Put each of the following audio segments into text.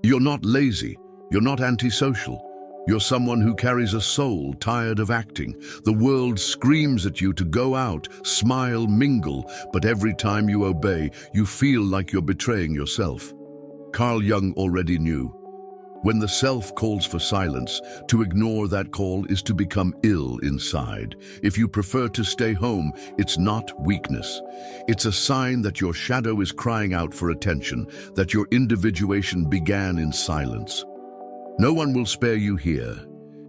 You're not lazy. You're not antisocial. You're someone who carries a soul tired of acting. The world screams at you to go out, smile, mingle, but every time you obey, you feel like you're betraying yourself. Carl Jung already knew. When the self calls for silence, to ignore that call is to become ill inside. If you prefer to stay home, it's not weakness. It's a sign that your shadow is crying out for attention, that your individuation began in silence. No one will spare you here.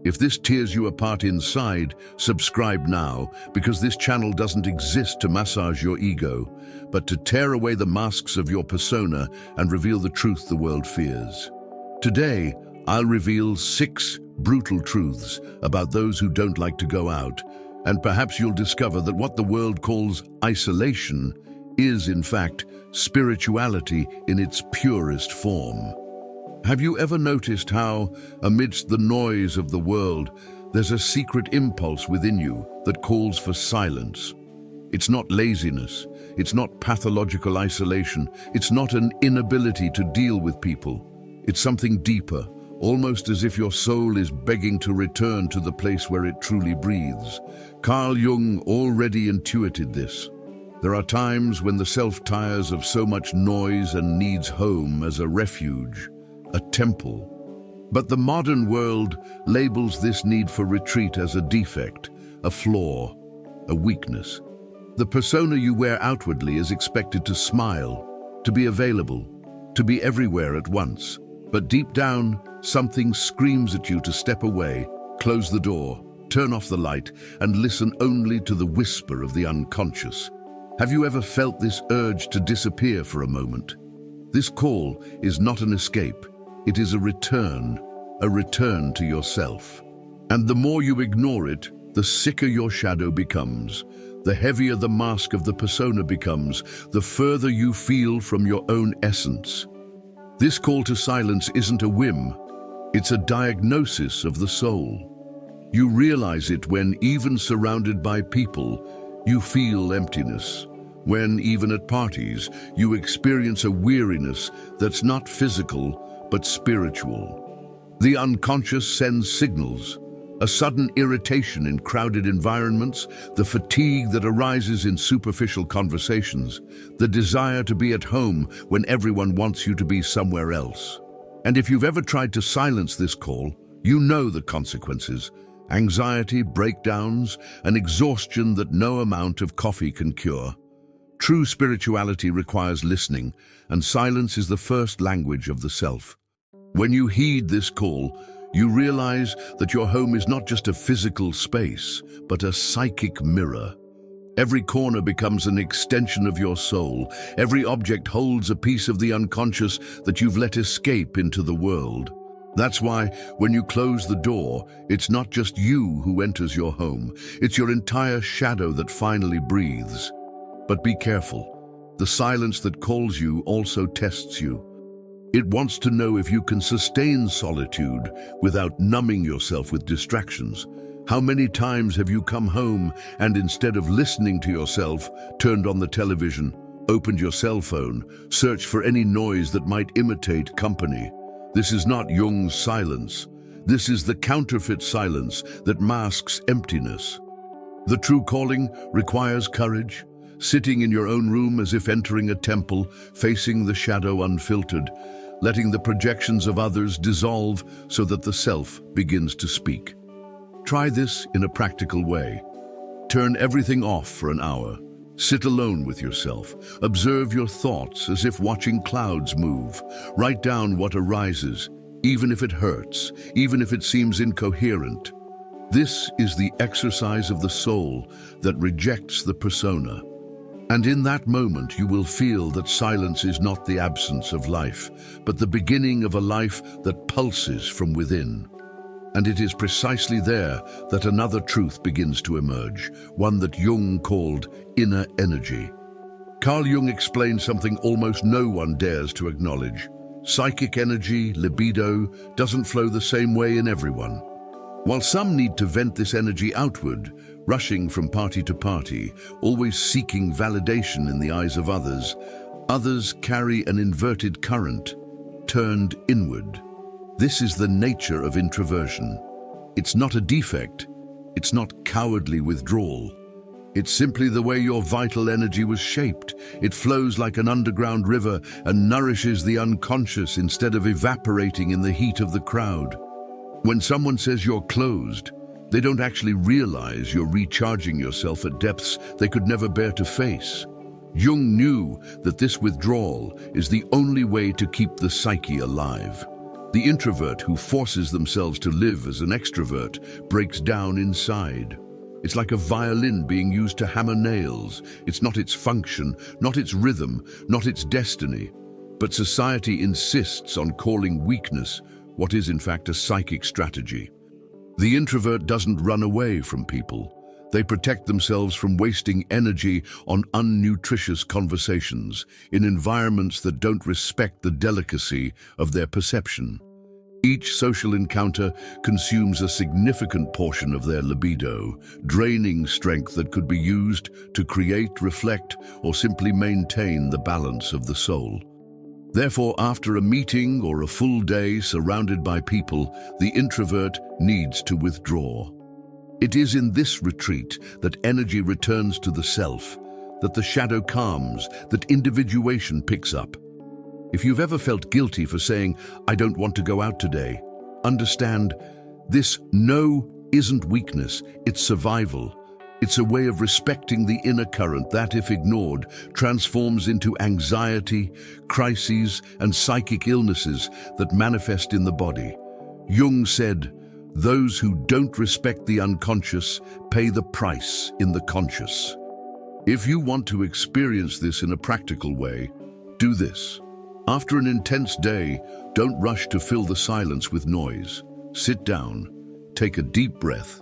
If this tears you apart inside, subscribe now, because this channel doesn't exist to massage your ego, but to tear away the masks of your persona and reveal the truth the world fears. Today, I'll reveal 6 brutal truths about those who don't like to go out, and perhaps you'll discover that what the world calls isolation is, in fact, spirituality in its purest form. Have you ever noticed how, amidst the noise of the world, there's a secret impulse within you that calls for silence? It's not laziness, it's not pathological isolation, it's not an inability to deal with people. It's something deeper, almost as if your soul is begging to return to the place where it truly breathes. Carl Jung already intuited this. There are times when the self tires of so much noise and needs home as a refuge, a temple. But the modern world labels this need for retreat as a defect, a flaw, a weakness. The persona you wear outwardly is expected to smile, to be available, to be everywhere at once. But deep down, something screams at you to step away, close the door, turn off the light, and listen only to the whisper of the unconscious. Have you ever felt this urge to disappear for a moment? This call is not an escape. It is a return to yourself. And the more you ignore it, the sicker your shadow becomes. The heavier the mask of the persona becomes, the further you feel from your own essence. This call to silence isn't a whim, it's a diagnosis of the soul. You realize it when, even surrounded by people, you feel emptiness. When, even at parties, you experience a weariness that's not physical, but spiritual. The unconscious sends signals, a sudden irritation in crowded environments, the fatigue that arises in superficial conversations, the desire to be at home when everyone wants you to be somewhere else. And if you've ever tried to silence this call, you know the consequences: anxiety, breakdowns, an exhaustion that no amount of coffee can cure. True spirituality requires listening, and silence is the first language of the self. When you heed this call, you realize that your home is not just a physical space, but a psychic mirror. Every corner becomes an extension of your soul. Every object holds a piece of the unconscious that you've let escape into the world. That's why, when you close the door, it's not just you who enters your home. It's your entire shadow that finally breathes. But be careful. The silence that calls you also tests you. It wants to know if you can sustain solitude without numbing yourself with distractions. How many times have you come home and, instead of listening to yourself, turned on the television, opened your cell phone, searched for any noise that might imitate company? This is not Jung's silence. This is the counterfeit silence that masks emptiness. The true calling requires courage, sitting in your own room as if entering a temple, facing the shadow unfiltered, letting the projections of others dissolve so that the self begins to speak. Try this in a practical way. Turn everything off for an hour. Sit alone with yourself. Observe your thoughts as if watching clouds move. Write down what arises, even if it hurts, even if it seems incoherent. This is the exercise of the soul that rejects the persona. And in that moment, you will feel that silence is not the absence of life, but the beginning of a life that pulses from within. And it is precisely there that another truth begins to emerge, one that Jung called inner energy. Carl Jung explained something almost no one dares to acknowledge. Psychic energy, libido, doesn't flow the same way in everyone. While some need to vent this energy outward, rushing from party to party, always seeking validation in the eyes of others, others carry an inverted current. turned inward. This is the nature of introversion. It's not a defect. It's not cowardly withdrawal. It's simply the way your vital energy was shaped. It flows like an underground river and nourishes the unconscious instead of evaporating in the heat of the crowd. When someone says you're closed, they don't actually realize you're recharging yourself at depths they could never bear to face. Jung knew that this withdrawal is the only way to keep the psyche alive. The introvert who forces themselves to live as an extrovert breaks down inside. It's like a violin being used to hammer nails. It's not its function, not its rhythm, not its destiny. But society insists on calling weakness what is in fact a psychic strategy. The introvert doesn't run away from people. They protect themselves from wasting energy on unnutritious conversations in environments that don't respect the delicacy of their perception. Each social encounter consumes a significant portion of their libido, draining strength that could be used to create, reflect, or simply maintain the balance of the soul. Therefore, after a meeting or a full day surrounded by people, the introvert needs to withdraw. It is in this retreat that energy returns to the self, that the shadow calms, that individuation picks up. If you've ever felt guilty for saying, "I don't want to go out today," understand, this no isn't weakness, it's survival. It's a way of respecting the inner current that, if ignored, transforms into anxiety, crises, and psychic illnesses that manifest in the body. Jung said, "Those who don't respect the unconscious pay the price in the conscious." If you want to experience this in a practical way, do this. After an intense day, don't rush to fill the silence with noise. Sit down, take a deep breath,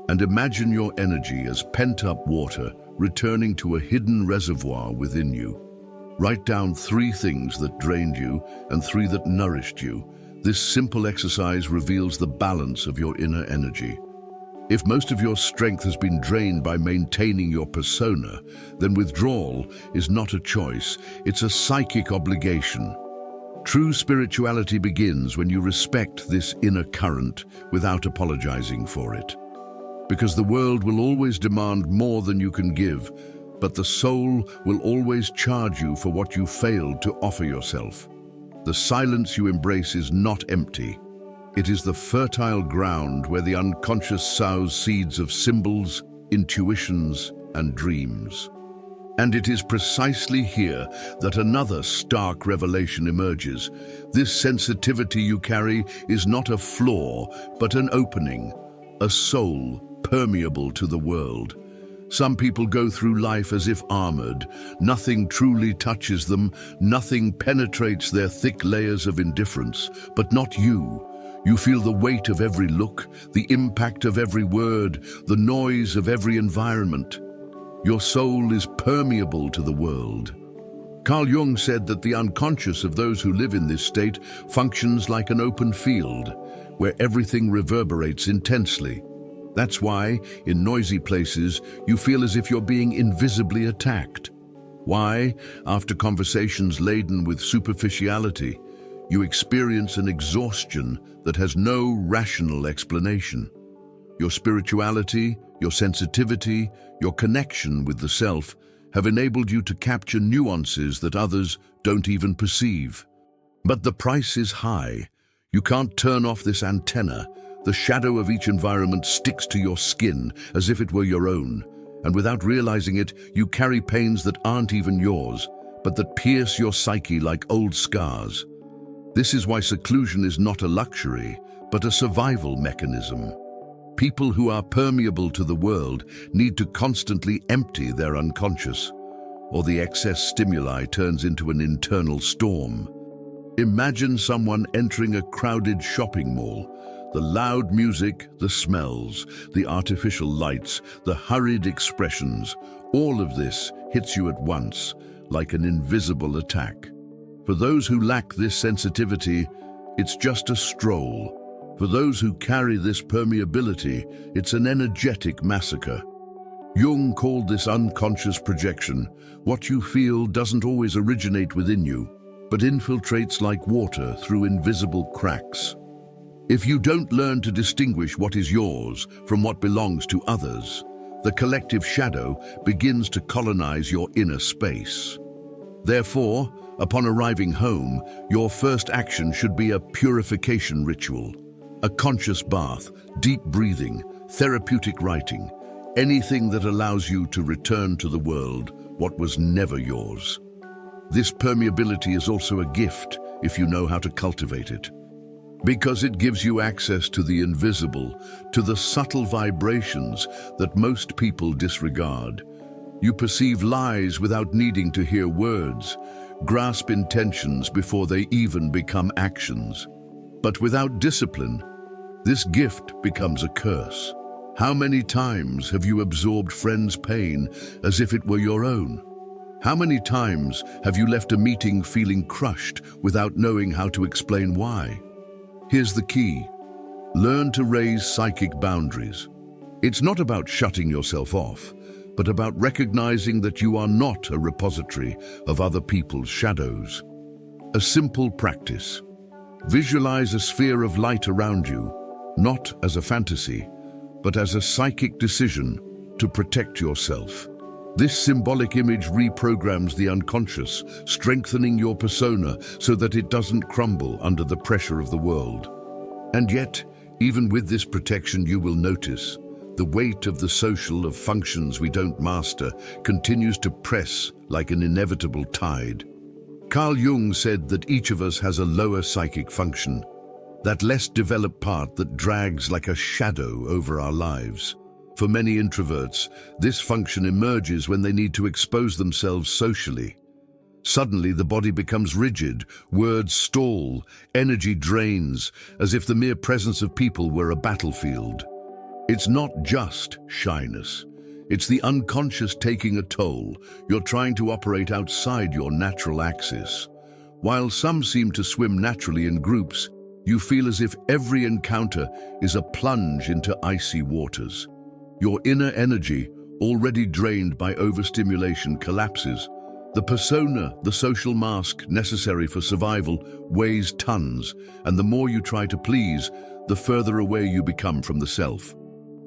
and imagine your energy as pent-up water returning to a hidden reservoir within you. Write down 3 things that drained you and 3 that nourished you. This simple exercise reveals the balance of your inner energy. If most of your strength has been drained by maintaining your persona, then withdrawal is not a choice, it's a psychic obligation. True spirituality begins when you respect this inner current without apologizing for it. Because the world will always demand more than you can give, but the soul will always charge you for what you failed to offer yourself. The silence you embrace is not empty. It is the fertile ground where the unconscious sows seeds of symbols, intuitions, and dreams. And it is precisely here that another stark revelation emerges. This sensitivity you carry is not a flaw, but an opening, a soul permeable to the world. Some people go through life as if armored. Nothing truly touches them, nothing penetrates their thick layers of indifference, but not you. You feel the weight of every look, the impact of every word, the noise of every environment. Your soul is permeable to the world. Carl Jung said that the unconscious of those who live in this state functions like an open field, where everything reverberates intensely. That's why, in noisy places, you feel as if you're being invisibly attacked. Why, after conversations laden with superficiality, you experience an exhaustion that has no rational explanation. Your spirituality, your sensitivity, your connection with the self have enabled you to capture nuances that others don't even perceive. But the price is high. You can't turn off this antenna. The shadow of each environment sticks to your skin as if it were your own, and without realizing it, you carry pains that aren't even yours, but that pierce your psyche like old scars. This is why seclusion is not a luxury, but a survival mechanism. People who are permeable to the world need to constantly empty their unconscious, or the excess stimuli turns into an internal storm. Imagine someone entering a crowded shopping mall. The loud music, the smells, the artificial lights, the hurried expressions, all of this hits you at once, like an invisible attack. For those who lack this sensitivity, it's just a stroll. For those who carry this permeability, it's an energetic massacre. Jung called this unconscious projection. What you feel doesn't always originate within you, but infiltrates like water through invisible cracks. If you don't learn to distinguish what is yours from what belongs to others, the collective shadow begins to colonize your inner space. Therefore, upon arriving home, your first action should be a purification ritual, a conscious bath, deep breathing, therapeutic writing, anything that allows you to return to the world what was never yours. This permeability is also a gift if you know how to cultivate it, because it gives you access to the invisible, to the subtle vibrations that most people disregard. You perceive lies without needing to hear words, grasp intentions before they even become actions. But without discipline, this gift becomes a curse. How many times have you absorbed friends' pain as if it were your own? How many times have you left a meeting feeling crushed without knowing how to explain why? Here's the key. Learn to raise psychic boundaries. It's not about shutting yourself off, but about recognizing that you are not a repository of other people's shadows. A simple practice. Visualize a sphere of light around you, not as a fantasy, but as a psychic decision to protect yourself. This symbolic image reprograms the unconscious, strengthening your persona so that it doesn't crumble under the pressure of the world. And yet, even with this protection, you will notice the weight of the social of functions we don't master continues to press like an inevitable tide. Carl Jung said that each of us has a lower psychic function, that less developed part that drags like a shadow over our lives. For many introverts, this function emerges when they need to expose themselves socially. Suddenly, the body becomes rigid, words stall, energy drains, as if the mere presence of people were a battlefield. It's not just shyness. It's the unconscious taking a toll. You're trying to operate outside your natural axis. While some seem to swim naturally in groups, you feel as if every encounter is a plunge into icy waters. Your inner energy, already drained by overstimulation, collapses. The persona, the social mask necessary for survival, weighs tons, and the more you try to please, the further away you become from the self.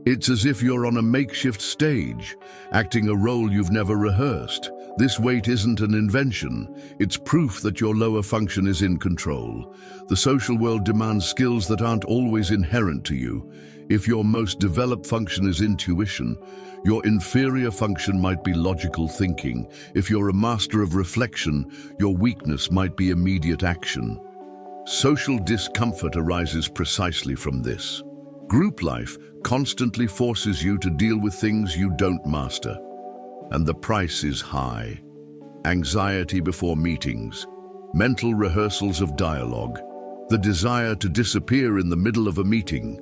It's as if you're on a makeshift stage, acting a role you've never rehearsed. This weight isn't an invention. It's proof that your lower function is in control. The social world demands skills that aren't always inherent to you. If your most developed function is intuition, your inferior function might be logical thinking. If you're a master of reflection, your weakness might be immediate action. Social discomfort arises precisely from this. Group life constantly forces you to deal with things you don't master, and the price is high. Anxiety before meetings, mental rehearsals of dialogue, the desire to disappear in the middle of a meeting.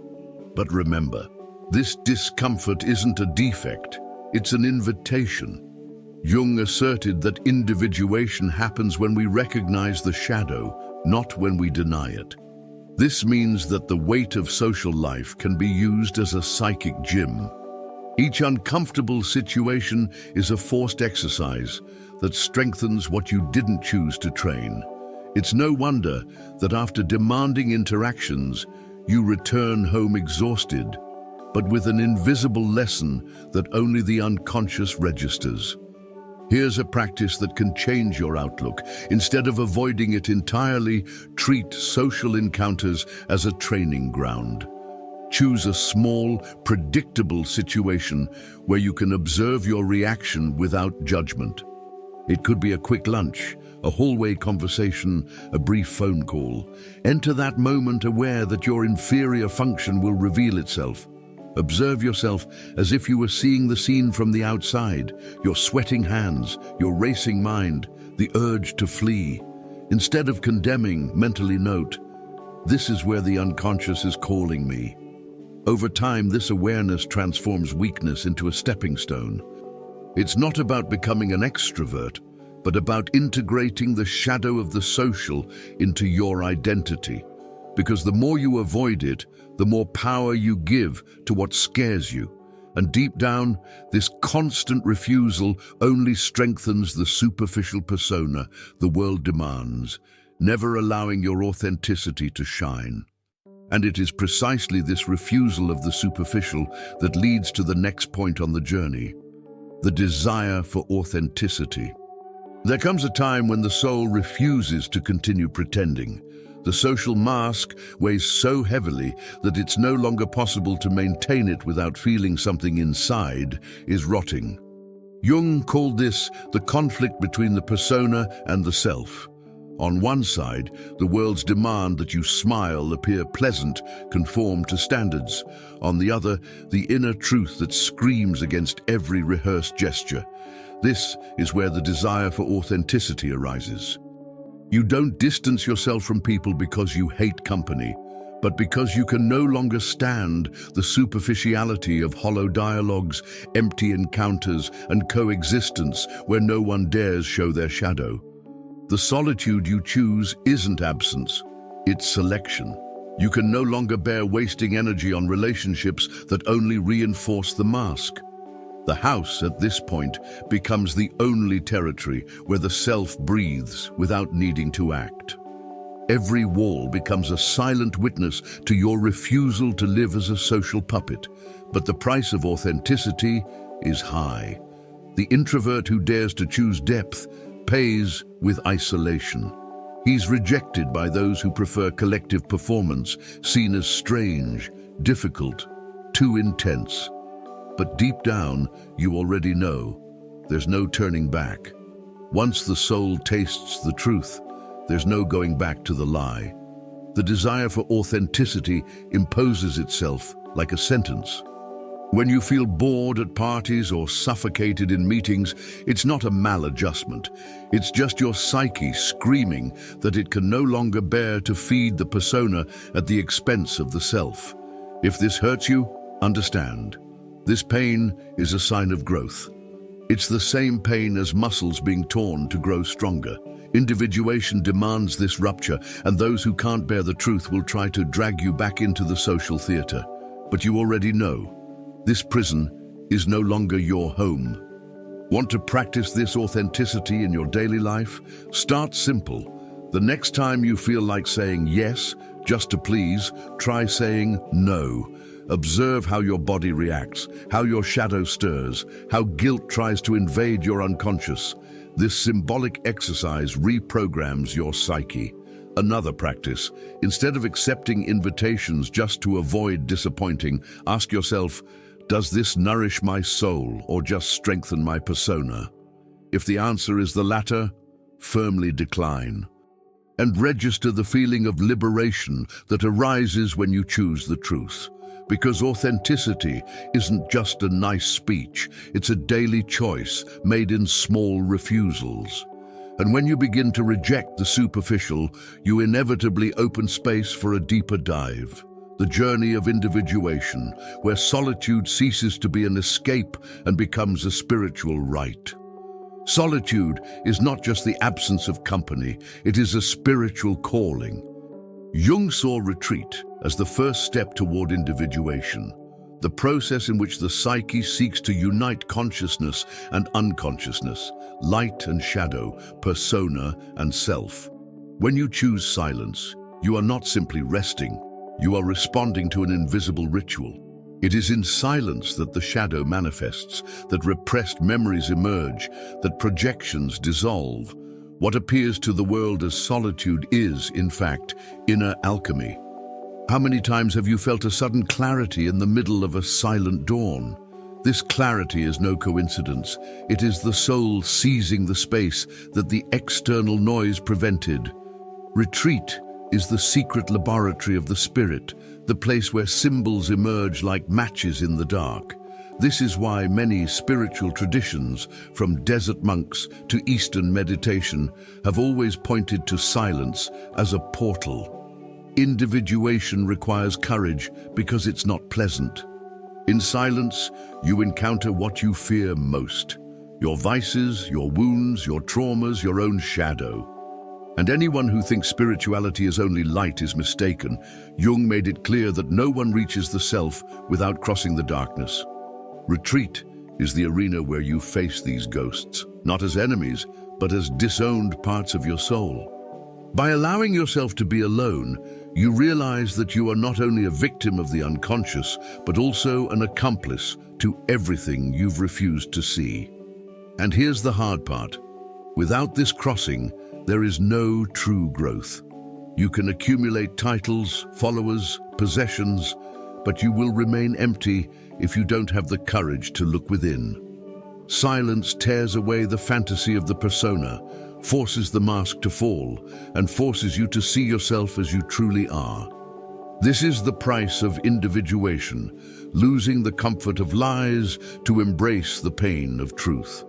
But remember, this discomfort isn't a defect, it's an invitation. Jung asserted that individuation happens when we recognize the shadow, not when we deny it. This means that the weight of social life can be used as a psychic gym. Each uncomfortable situation is a forced exercise that strengthens what you didn't choose to train. It's no wonder that after demanding interactions, you return home exhausted, but with an invisible lesson that only the unconscious registers. Here's a practice that can change your outlook. Instead of avoiding it entirely, treat social encounters as a training ground. Choose a small, predictable situation where you can observe your reaction without judgment. It could be a quick lunch, a hallway conversation, a brief phone call. Enter that moment aware that your inferior function will reveal itself. Observe yourself as if you were seeing the scene from the outside, your sweating hands, your racing mind, the urge to flee. Instead of condemning, mentally note, this is where the unconscious is calling me. Over time, this awareness transforms weakness into a stepping stone. It's not about becoming an extrovert, but about integrating the shadow of the social into your identity. Because the more you avoid it, the more power you give to what scares you. And deep down, this constant refusal only strengthens the superficial persona the world demands, never allowing your authenticity to shine. And it is precisely this refusal of the superficial that leads to the next point on the journey, the desire for authenticity. There comes a time when the soul refuses to continue pretending. The social mask weighs so heavily that it's no longer possible to maintain it without feeling something inside is rotting. Jung called this the conflict between the persona and the self. On one side, the world's demand that you smile, appear pleasant, conform to standards. On the other, the inner truth that screams against every rehearsed gesture. This is where the desire for authenticity arises. You don't distance yourself from people because you hate company, but because you can no longer stand the superficiality of hollow dialogues, empty encounters, and coexistence where no one dares show their shadow. The solitude you choose isn't absence, it's selection. You can no longer bear wasting energy on relationships that only reinforce the mask. The house, at this point, becomes the only territory where the self breathes without needing to act. Every wall becomes a silent witness to your refusal to live as a social puppet, but the price of authenticity is high. The introvert who dares to choose depth pays with isolation. He's rejected by those who prefer collective performance, seen as strange, difficult, too intense. But deep down, you already know there's no turning back. Once the soul tastes the truth, there's no going back to the lie. The desire for authenticity imposes itself like a sentence. When you feel bored at parties or suffocated in meetings, it's not a maladjustment. It's just your psyche screaming that it can no longer bear to feed the persona at the expense of the self. If this hurts you, understand. This pain is a sign of growth. It's the same pain as muscles being torn to grow stronger. Individuation demands this rupture, and those who can't bear the truth will try to drag you back into the social theater. But you already know, this prison is no longer your home. Want to practice this authenticity in your daily life? Start simple. The next time you feel like saying yes, just to please, try saying no. Observe how your body reacts, how your shadow stirs, how guilt tries to invade your unconscious. This symbolic exercise reprograms your psyche. Another practice. Instead of accepting invitations just to avoid disappointing, ask yourself, does this nourish my soul or just strengthen my persona? If the answer is the latter, firmly decline. And register the feeling of liberation that arises when you choose the truth. Because authenticity isn't just a nice speech, it's a daily choice made in small refusals. And when you begin to reject the superficial, you inevitably open space for a deeper dive. The journey of individuation, where solitude ceases to be an escape and becomes a spiritual right. Solitude is not just the absence of company, it is a spiritual calling. Jung saw retreat as the first step toward individuation, the process in which the psyche seeks to unite consciousness and unconsciousness, light and shadow, persona and self. When you choose silence, you are not simply resting, you are responding to an invisible ritual. It is in silence that the shadow manifests, that repressed memories emerge, that projections dissolve. What appears to the world as solitude is, in fact, inner alchemy. How many times have you felt a sudden clarity in the middle of a silent dawn? This clarity is no coincidence. It is the soul seizing the space that the external noise prevented. Retreat is the secret laboratory of the spirit, the place where symbols emerge like matches in the dark. This is why many spiritual traditions, from desert monks to Eastern meditation, have always pointed to silence as a portal. Individuation requires courage because it's not pleasant. In silence, you encounter what you fear most: your vices, your wounds, your traumas, your own shadow. And anyone who thinks spirituality is only light is mistaken. Jung made it clear that no one reaches the self without crossing the darkness. Retreat is the arena where you face these ghosts, not as enemies, but as disowned parts of your soul. By allowing yourself to be alone, you realize that you are not only a victim of the unconscious, but also an accomplice to everything you've refused to see. And here's the hard part. Without this crossing, there is no true growth. You can accumulate titles, followers, possessions, but you will remain empty if you don't have the courage to look within. Silence tears away the fantasy of the persona, forces the mask to fall, and forces you to see yourself as you truly are. This is the price of individuation, losing the comfort of lies to embrace the pain of truth.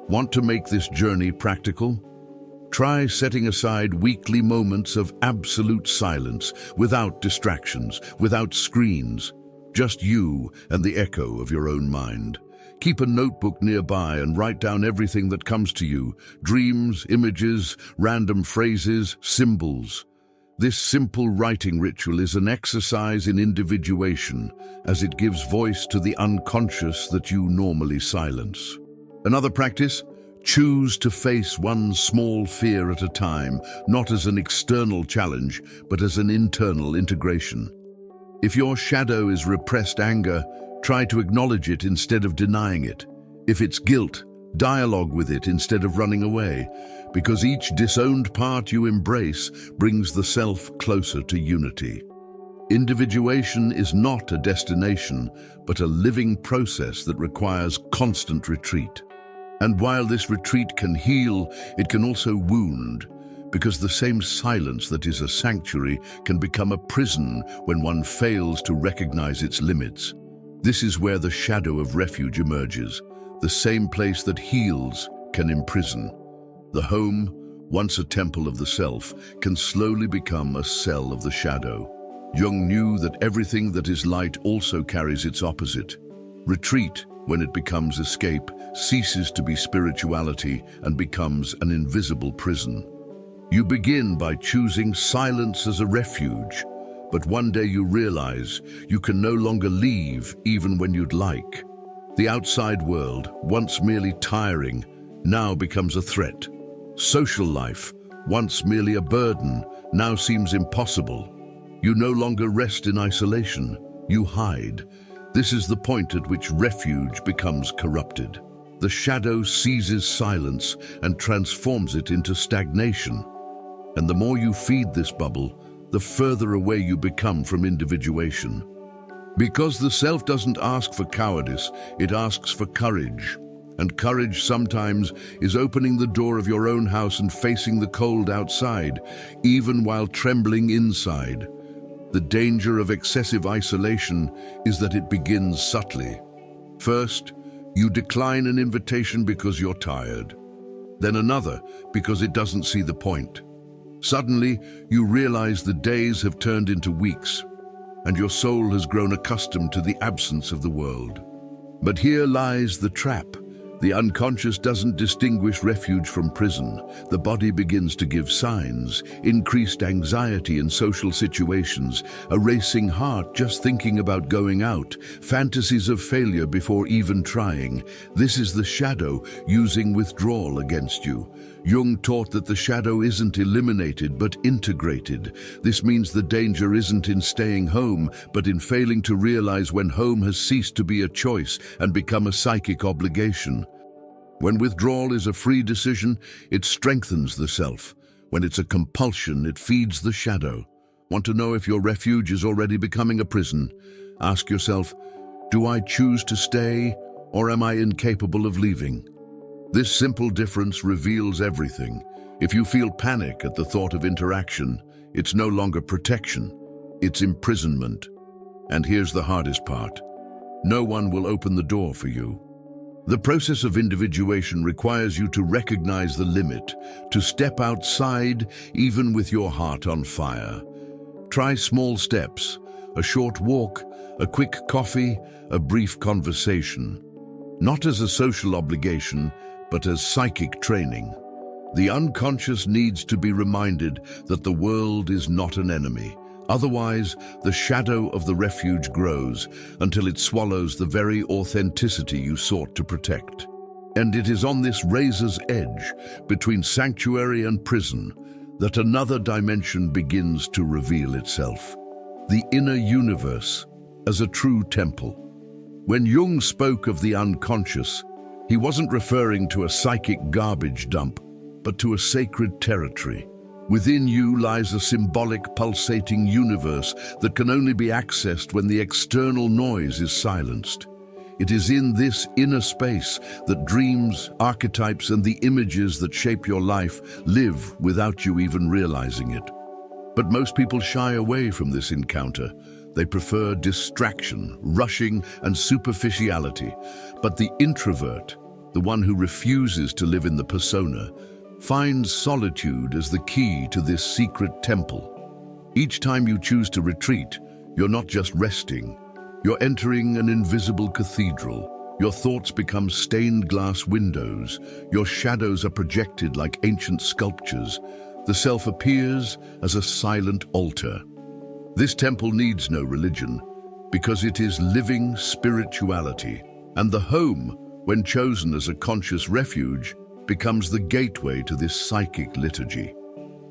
Want to make this journey practical? Try setting aside weekly moments of absolute silence, without distractions, without screens, just you and the echo of your own mind. Keep a notebook nearby and write down everything that comes to you, dreams, images, random phrases, symbols. This simple writing ritual is an exercise in individuation, as it gives voice to the unconscious that you normally silence. Another practice? Choose to face one small fear at a time, not as an external challenge, but as an internal integration. If your shadow is repressed anger, try to acknowledge it instead of denying it. If it's guilt, dialogue with it instead of running away, because each disowned part you embrace brings the self closer to unity. Individuation is not a destination, but a living process that requires constant retreat. And while this retreat can heal, it can also wound, because the same silence that is a sanctuary can become a prison when one fails to recognize its limits. This is where the shadow of refuge emerges. The same place that heals can imprison. The home, once a temple of the self, can slowly become a cell of the shadow. Jung knew that everything that is light also carries its opposite. Retreat, when it becomes escape, ceases to be spirituality and becomes an invisible prison. You begin by choosing silence as a refuge, but one day you realize you can no longer leave even when you'd like. The outside world, once merely tiring, now becomes a threat. Social life, once merely a burden, now seems impossible. You no longer rest in isolation, you hide. This is the point at which refuge becomes corrupted. The shadow seizes silence and transforms it into stagnation. And the more you feed this bubble, the further away you become from individuation. Because the self doesn't ask for cowardice, it asks for courage. And courage sometimes is opening the door of your own house and facing the cold outside, even while trembling inside. The danger of excessive isolation is that it begins subtly. First, you decline an invitation because you're tired. Then another because it doesn't see the point. Suddenly, you realize the days have turned into weeks, and your soul has grown accustomed to the absence of the world. But here lies the trap. The unconscious doesn't distinguish refuge from prison. The body begins to give signs, increased anxiety in social situations, a racing heart just thinking about going out, fantasies of failure before even trying. This is the shadow using withdrawal against you. Jung taught that the shadow isn't eliminated but integrated. This means the danger isn't in staying home, but in failing to realize when home has ceased to be a choice and become a psychic obligation. When withdrawal is a free decision, it strengthens the self. When it's a compulsion, it feeds the shadow. Want to know if your refuge is already becoming a prison? Ask yourself, do I choose to stay, or am I incapable of leaving? This simple difference reveals everything. If you feel panic at the thought of interaction, it's no longer protection, it's imprisonment. And here's the hardest part. No one will open the door for you. The process of individuation requires you to recognize the limit, to step outside even with your heart on fire. Try small steps, a short walk, a quick coffee, a brief conversation. Not as a social obligation, but as psychic training. The unconscious needs to be reminded that the world is not an enemy. Otherwise, the shadow of the refuge grows until it swallows the very authenticity you sought to protect. And it is on this razor's edge, between sanctuary and prison, that another dimension begins to reveal itself. The inner universe as a true temple. When Jung spoke of the unconscious, he wasn't referring to a psychic garbage dump, but to a sacred territory. Within you lies a symbolic, pulsating universe that can only be accessed when the external noise is silenced. It is in this inner space that dreams, archetypes, and the images that shape your life live without you even realizing it. But most people shy away from this encounter. They prefer distraction, rushing, and superficiality. But the introvert, the one who refuses to live in the persona, finds solitude as the key to this secret temple. Each time you choose to retreat, you're not just resting. You're entering an invisible cathedral. Your thoughts become stained glass windows. Your shadows are projected like ancient sculptures. The self appears as a silent altar. This temple needs no religion because it is living spirituality. And the home, when chosen as a conscious refuge, becomes the gateway to this psychic liturgy.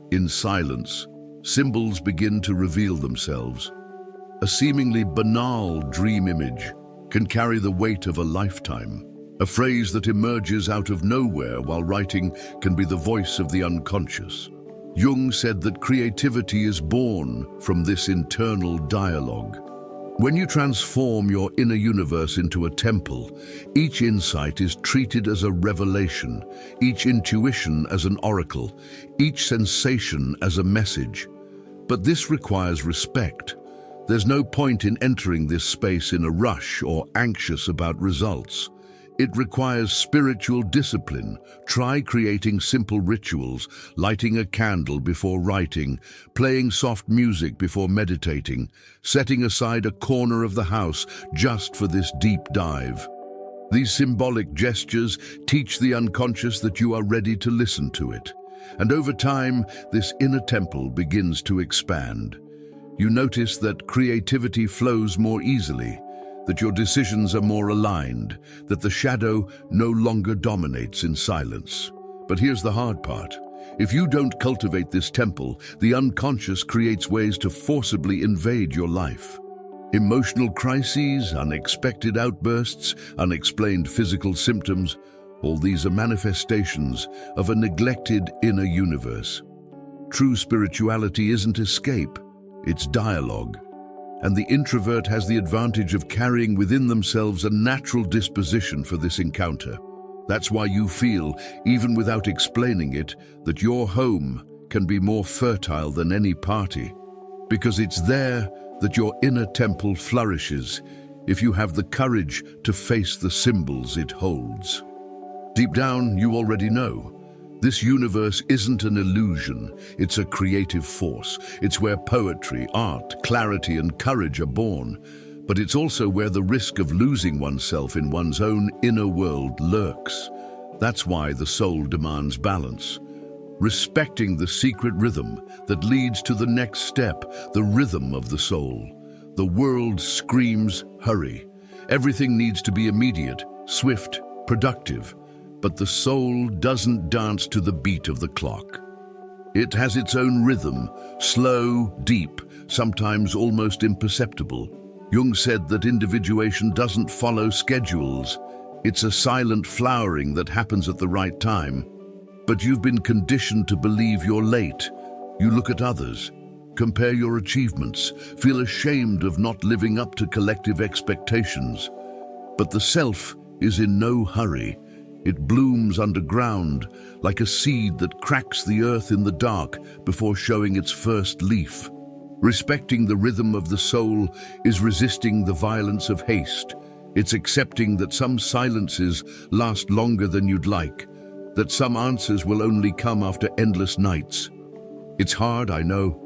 In silence, symbols begin to reveal themselves. A seemingly banal dream image can carry the weight of a lifetime. A phrase that emerges out of nowhere while writing can be the voice of the unconscious. Jung said that creativity is born from this internal dialogue. When you transform your inner universe into a temple, each insight is treated as a revelation, each intuition as an oracle, each sensation as a message. But this requires respect. There's no point in entering this space in a rush or anxious about results. It requires spiritual discipline. Try creating simple rituals, lighting a candle before writing, playing soft music before meditating, setting aside a corner of the house just for this deep dive. These symbolic gestures teach the unconscious that you are ready to listen to it. And over time, this inner temple begins to expand. You notice that creativity flows more easily, that your decisions are more aligned, that the shadow no longer dominates in silence. But here's the hard part. If you don't cultivate this temple, the unconscious creates ways to forcibly invade your life. Emotional crises, unexpected outbursts, unexplained physical symptoms, all these are manifestations of a neglected inner universe. True spirituality isn't escape, it's dialogue. And the introvert has the advantage of carrying within themselves a natural disposition for this encounter. That's why you feel, even without explaining it, that your home can be more fertile than any party. Because it's there that your inner temple flourishes, if you have the courage to face the symbols it holds. Deep down, you already know. This universe isn't an illusion, it's a creative force. It's where poetry, art, clarity, and courage are born. But it's also where the risk of losing oneself in one's own inner world lurks. That's why the soul demands balance. Respecting the secret rhythm that leads to the next step, the rhythm of the soul. The world screams, hurry. Everything needs to be immediate, swift, productive. But the soul doesn't dance to the beat of the clock. It has its own rhythm, slow, deep, sometimes almost imperceptible. Jung said that individuation doesn't follow schedules. It's a silent flowering that happens at the right time. But you've been conditioned to believe you're late. You look at others, compare your achievements, feel ashamed of not living up to collective expectations. But the self is in no hurry. It blooms underground, like a seed that cracks the earth in the dark before showing its first leaf. Respecting the rhythm of the soul is resisting the violence of haste. It's accepting that some silences last longer than you'd like, that some answers will only come after endless nights. It's hard, I know,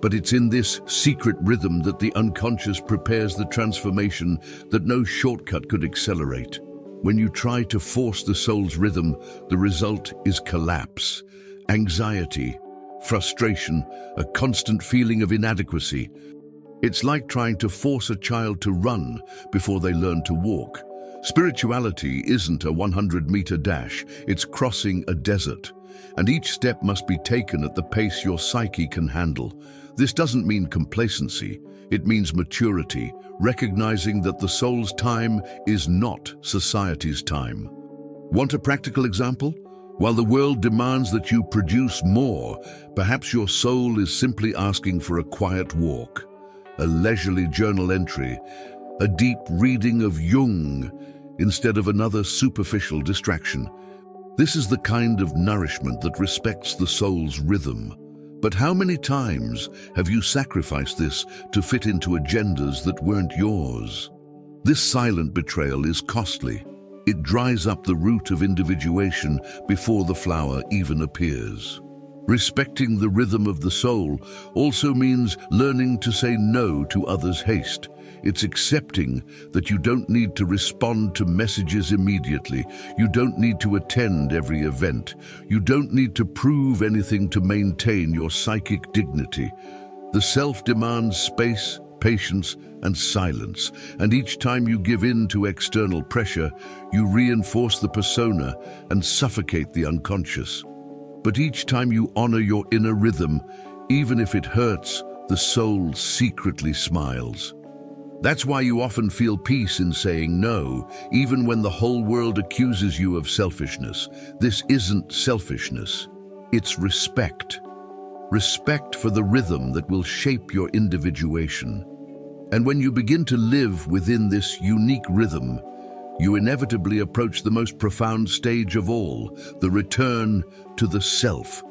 but it's in this secret rhythm that the unconscious prepares the transformation that no shortcut could accelerate. When you try to force the soul's rhythm, the result is collapse, anxiety, frustration, a constant feeling of inadequacy. It's like trying to force a child to run before they learn to walk. Spirituality isn't a 100-meter dash, it's crossing a desert. And each step must be taken at the pace your psyche can handle. This doesn't mean complacency, it means maturity, recognizing that the soul's time is not society's time. Want a practical example? While the world demands that you produce more, perhaps your soul is simply asking for a quiet walk, a leisurely journal entry, a deep reading of Jung instead of another superficial distraction. This is the kind of nourishment that respects the soul's rhythm. But how many times have you sacrificed this to fit into agendas that weren't yours? This silent betrayal is costly. It dries up the root of individuation before the flower even appears. Respecting the rhythm of the soul also means learning to say no to others' haste. It's accepting that you don't need to respond to messages immediately. You don't need to attend every event. You don't need to prove anything to maintain your psychic dignity. The self demands space, patience, and silence. And each time you give in to external pressure, you reinforce the persona and suffocate the unconscious. But each time you honor your inner rhythm, even if it hurts, the soul secretly smiles. That's why you often feel peace in saying no, even when the whole world accuses you of selfishness. This isn't selfishness, it's respect. Respect for the rhythm that will shape your individuation. And when you begin to live within this unique rhythm, you inevitably approach the most profound stage of all, the return to the self,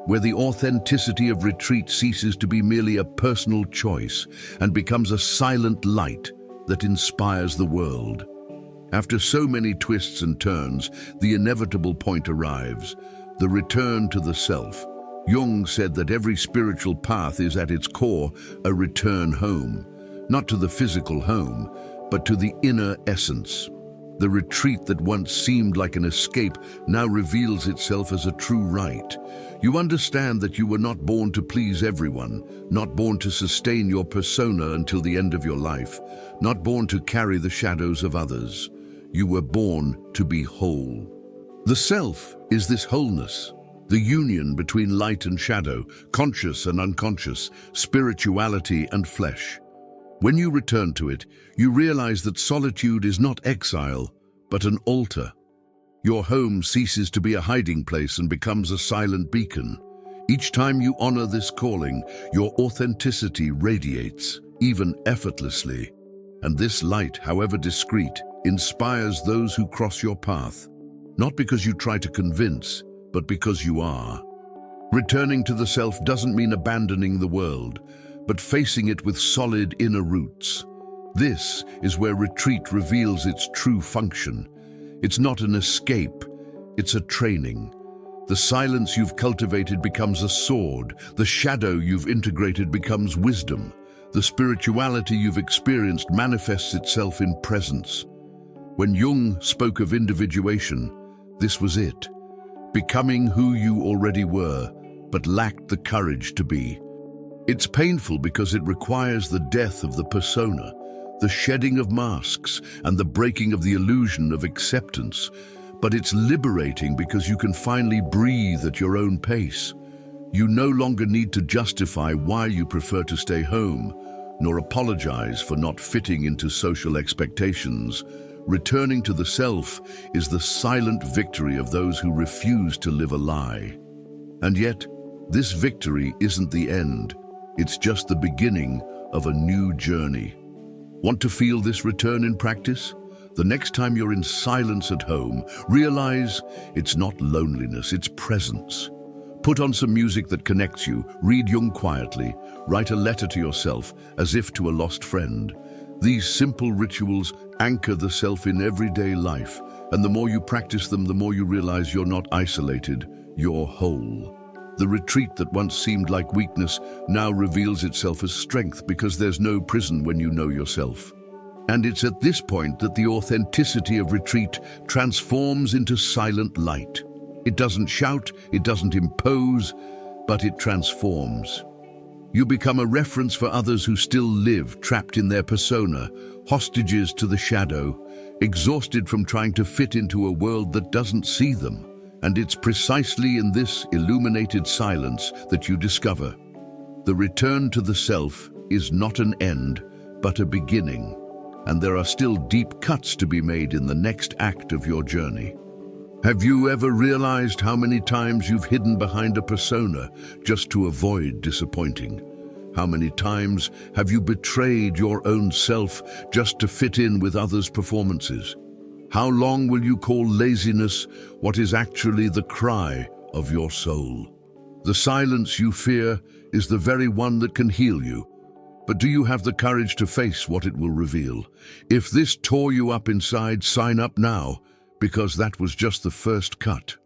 where the authenticity of retreat ceases to be merely a personal choice and becomes a silent light that inspires the world. After so many twists and turns, the inevitable point arrives, the return to the self. Jung said that every spiritual path is at its core a return home, not to the physical home, but to the inner essence. The retreat that once seemed like an escape now reveals itself as a true right. You understand that you were not born to please everyone, not born to sustain your persona until the end of your life, not born to carry the shadows of others. You were born to be whole. The self is this wholeness, the union between light and shadow, conscious and unconscious, spirituality and flesh. When you return to it, you realize that solitude is not exile, but an altar. Your home ceases to be a hiding place and becomes a silent beacon. Each time you honor this calling, your authenticity radiates, even effortlessly. And this light, however discreet, inspires those who cross your path, not because you try to convince, but because you are. Returning to the self doesn't mean abandoning the world, but facing it with solid inner roots. This is where retreat reveals its true function. It's not an escape, it's a training. The silence you've cultivated becomes a sword. The shadow you've integrated becomes wisdom. The spirituality you've experienced manifests itself in presence. When Jung spoke of individuation, this was it. Becoming who you already were, but lacked the courage to be. It's painful because it requires the death of the persona, the shedding of masks, and the breaking of the illusion of acceptance. But it's liberating because you can finally breathe at your own pace. You no longer need to justify why you prefer to stay home, nor apologize for not fitting into social expectations. Returning to the self is the silent victory of those who refuse to live a lie. And yet, this victory isn't the end. It's just the beginning of a new journey. Want to feel this return in practice? The next time you're in silence at home, realize it's not loneliness, it's presence. Put on some music that connects you, read Jung quietly, write a letter to yourself as if to a lost friend. These simple rituals anchor the self in everyday life, and the more you practice them, the more you realize you're not isolated, you're whole. The retreat that once seemed like weakness now reveals itself as strength because there's no prison when you know yourself. And it's at this point that the authenticity of retreat transforms into silent light. It doesn't shout, it doesn't impose, but it transforms. You become a reference for others who still live, trapped in their persona, hostages to the shadow, exhausted from trying to fit into a world that doesn't see them. And it's precisely in this illuminated silence that you discover the return to the self is not an end, but a beginning, and there are still deep cuts to be made in the next act of your journey. Have you ever realized how many times you've hidden behind a persona just to avoid disappointing? How many times have you betrayed your own self just to fit in with others' performances? How long will you call laziness what is actually the cry of your soul? The silence you fear is the very one that can heal you. But do you have the courage to face what it will reveal? If this tore you up inside, sign up now, because that was just the first cut.